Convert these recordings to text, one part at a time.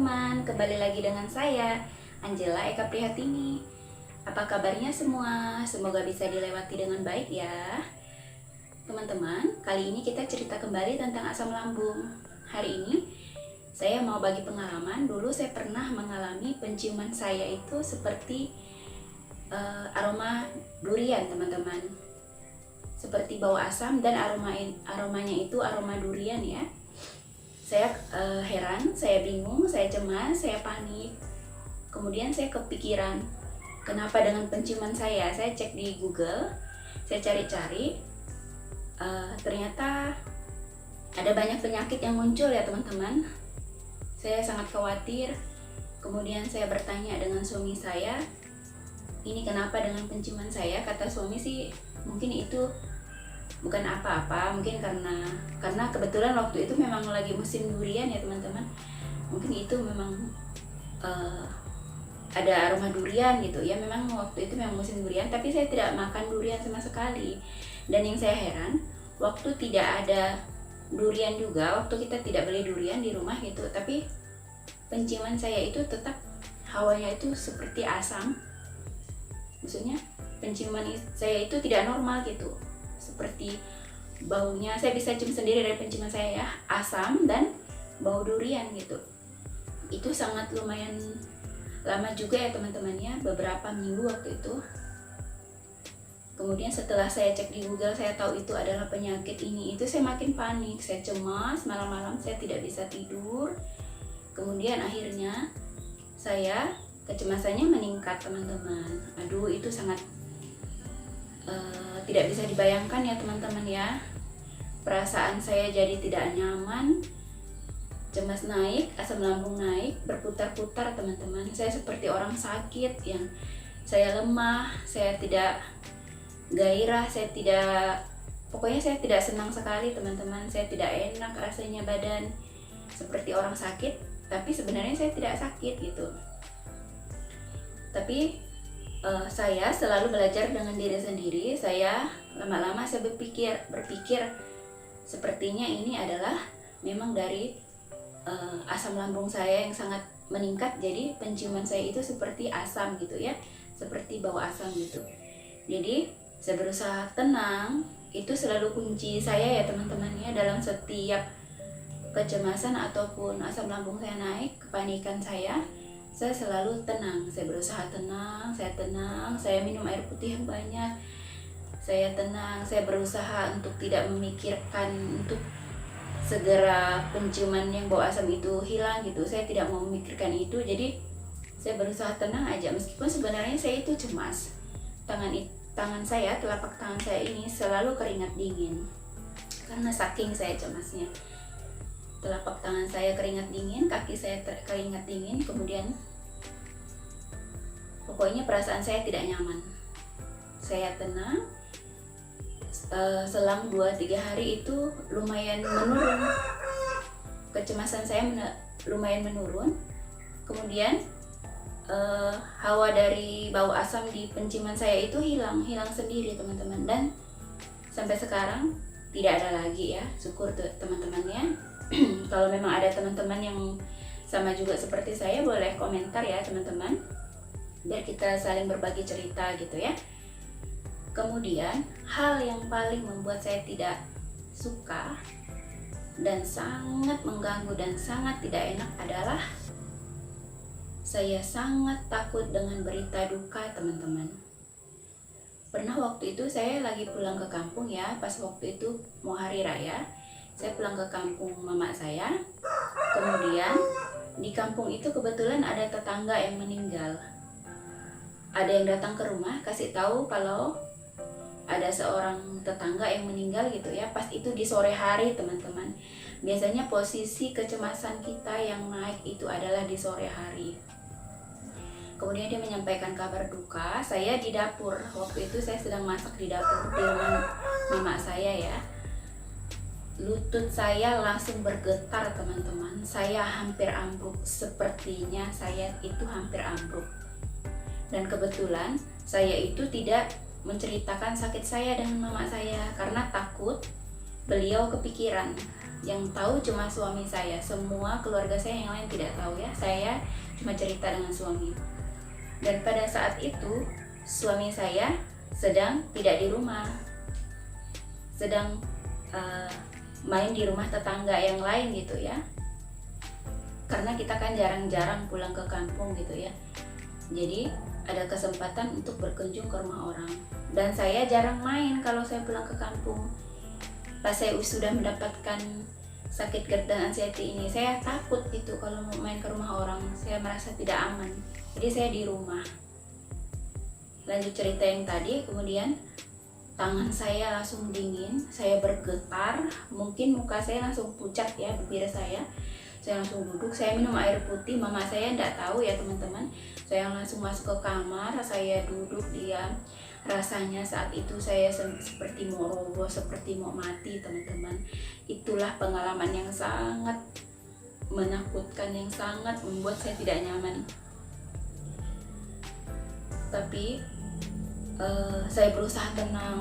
teman-teman, kembali lagi dengan saya, Angela Eka Prihatini. Apa kabarnya semua? Semoga bisa dilewati dengan baik ya. Teman-teman, kali ini kita cerita kembali tentang asam lambung. Hari ini, saya mau bagi pengalaman. Dulu saya pernah mengalami penciuman saya itu seperti aroma durian, teman-teman. Seperti bau asam dan aromanya itu aroma durian ya. Saya heran, saya bingung, saya cemas, saya panik. Kemudian saya kepikiran, kenapa dengan penciuman saya? Saya cek di Google, saya cari-cari, ternyata ada banyak penyakit yang muncul ya teman-teman. Saya sangat khawatir. Kemudian saya bertanya dengan suami saya, ini kenapa dengan penciuman saya? Kata suami sih, mungkin itu bukan apa-apa, mungkin karena kebetulan waktu itu memang lagi musim durian ya teman-teman. Mungkin itu memang ada aroma durian gitu ya. Memang waktu itu memang musim durian, tapi saya tidak makan durian sama sekali. Dan yang saya heran, waktu tidak ada durian juga, waktu kita tidak beli durian di rumah gitu, tapi penciuman saya itu tetap hawanya itu seperti asam. Maksudnya penciuman saya itu tidak normal gitu, seperti baunya saya bisa cium sendiri dari penciuman saya ya, asam dan bau durian gitu. Itu sangat lumayan lama juga ya teman-teman ya, beberapa minggu waktu itu. Kemudian setelah saya cek di Google, saya tahu itu adalah penyakit ini, itu saya makin panik, saya cemas, malam-malam saya tidak bisa tidur. Kemudian akhirnya saya kecemasannya meningkat teman-teman. Aduh, itu sangat tidak bisa dibayangkan ya teman-teman ya. Perasaan saya jadi tidak nyaman, cemas naik, asam lambung naik, berputar-putar teman-teman. Saya seperti orang sakit, yang saya lemah, saya tidak gairah, pokoknya saya tidak senang sekali teman-teman. Saya tidak enak rasanya badan, seperti orang sakit, tapi sebenarnya saya tidak sakit gitu. Tapi saya selalu belajar dengan diri sendiri. Saya lama-lama saya berpikir sepertinya ini adalah memang dari asam lambung saya yang sangat meningkat, jadi penciuman saya itu seperti asam gitu ya, seperti bau asam gitu. Jadi saya berusaha tenang, itu selalu kunci saya ya teman-teman ya, dalam setiap kecemasan ataupun asam lambung saya naik, kepanikan saya selalu tenang. Saya berusaha tenang, saya minum air putih yang banyak, saya tenang, saya berusaha untuk tidak memikirkan, untuk segera penciuman yang bau asam itu hilang gitu. Saya tidak mau memikirkan itu, jadi saya berusaha tenang aja, meskipun sebenarnya saya itu cemas. Tangan saya, telapak tangan saya ini selalu keringat dingin karena saking saya cemasnya. Telapak tangan saya keringat dingin, kaki saya keringat dingin, kemudian pokoknya perasaan saya tidak nyaman. Saya tenang, selang 2-3 hari itu lumayan menurun, kecemasan saya lumayan menurun. Kemudian hawa dari bau asam di penciuman saya itu hilang sendiri teman-teman, dan sampai sekarang tidak ada lagi ya. Syukur tuh teman-temannya. Kalau memang ada teman-teman yang sama juga seperti saya, boleh komentar ya teman-teman, biar kita saling berbagi cerita gitu ya. Kemudian hal yang paling membuat saya tidak suka dan sangat mengganggu dan sangat tidak enak adalah saya sangat takut dengan berita duka teman-teman. Pernah waktu itu saya lagi pulang ke kampung ya, pas waktu itu mau hari raya, saya pulang ke kampung mama saya. Kemudian di kampung itu kebetulan ada tetangga yang meninggal. Ada yang datang ke rumah kasih tahu kalau ada seorang tetangga yang meninggal gitu ya. Pas itu di sore hari teman-teman. Biasanya posisi kecemasan kita yang naik itu adalah di sore hari. Kemudian dia menyampaikan kabar duka. Saya di dapur, waktu itu saya sedang masak di dapur di rumah mama saya ya. Lutut saya langsung bergetar teman-teman. Saya hampir ambruk, sepertinya saya itu hampir ambruk. Dan kebetulan saya itu tidak menceritakan sakit saya dengan mama saya karena takut beliau kepikiran. Yang tahu cuma suami saya, semua keluarga saya yang lain tidak tahu ya. Saya cuma cerita dengan suami. Dan pada saat itu suami saya sedang tidak di rumah, sedang main di rumah tetangga yang lain gitu ya. Karena kita kan jarang-jarang pulang ke kampung gitu ya. Jadi ada kesempatan untuk berkunjung ke rumah orang. Dan saya jarang main kalau saya pulang ke kampung. Pas saya sudah mendapatkan sakit GERD dan anxiety ini, saya takut gitu kalau mau main ke rumah orang. Saya merasa tidak aman. Jadi saya di rumah. Lanjut cerita yang tadi, kemudian tangan saya langsung dingin, saya bergetar, mungkin muka saya langsung pucat ya, bibir saya langsung duduk, saya minum air putih, mama saya tidak tahu ya teman-teman. Saya langsung masuk ke kamar, saya duduk diam. Rasanya saat itu saya seperti mau roboh, seperti mau mati teman-teman. Itulah pengalaman yang sangat menakutkan, yang sangat membuat saya tidak nyaman. Tapi saya berusaha tenang,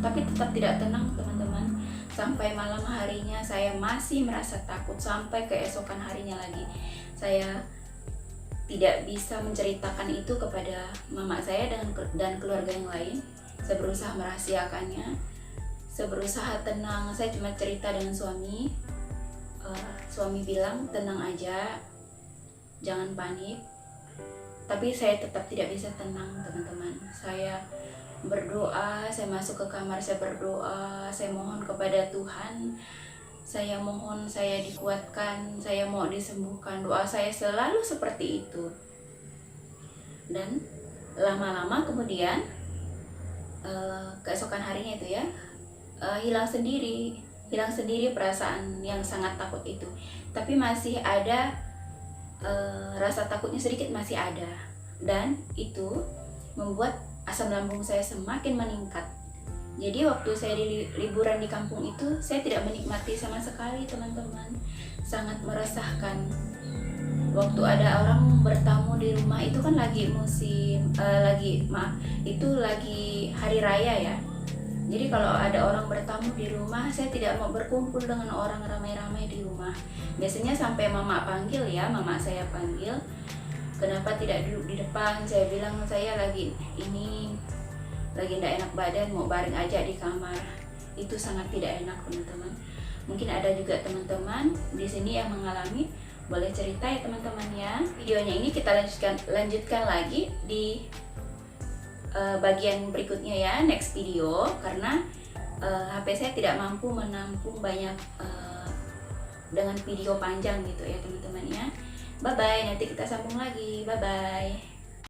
tapi tetap tidak tenang teman-teman. Sampai malam harinya saya masih merasa takut, sampai keesokan harinya lagi. Saya tidak bisa menceritakan itu kepada mama saya dan keluarga yang lain. Saya berusaha merahasiakannya, saya berusaha tenang, saya cuma cerita dengan suami. Suami bilang tenang aja, jangan panik. Tapi saya tetap tidak bisa tenang teman-teman. Saya berdoa, saya masuk ke kamar, saya berdoa, saya mohon kepada Tuhan, saya mohon saya dikuatkan, saya mau disembuhkan. Doa saya selalu seperti itu. Dan lama-lama kemudian keesokan harinya itu ya, hilang sendiri perasaan yang sangat takut itu. Tapi masih ada rasa takutnya sedikit, masih ada. Dan itu membuat asam lambung saya semakin meningkat. Jadi waktu saya di liburan di kampung itu, saya tidak menikmati sama sekali teman-teman. Sangat meresahkan. Waktu ada orang bertamu di rumah itu kan lagi lagi hari raya ya. Jadi kalau ada orang bertamu di rumah, saya tidak mau berkumpul dengan orang ramai-ramai di rumah. Biasanya sampai mama saya panggil, kenapa tidak duduk di depan? Saya bilang saya lagi tidak enak badan, mau baring aja di kamar. Itu sangat tidak enak teman-teman. Mungkin ada juga teman-teman di sini yang mengalami, boleh cerita ya teman-teman ya. Videonya ini kita lanjutkan lagi di bagian berikutnya ya, next video, karena HP saya tidak mampu menampung banyak dengan video panjang gitu ya teman-teman ya. Bye bye, nanti kita sambung lagi. Bye bye.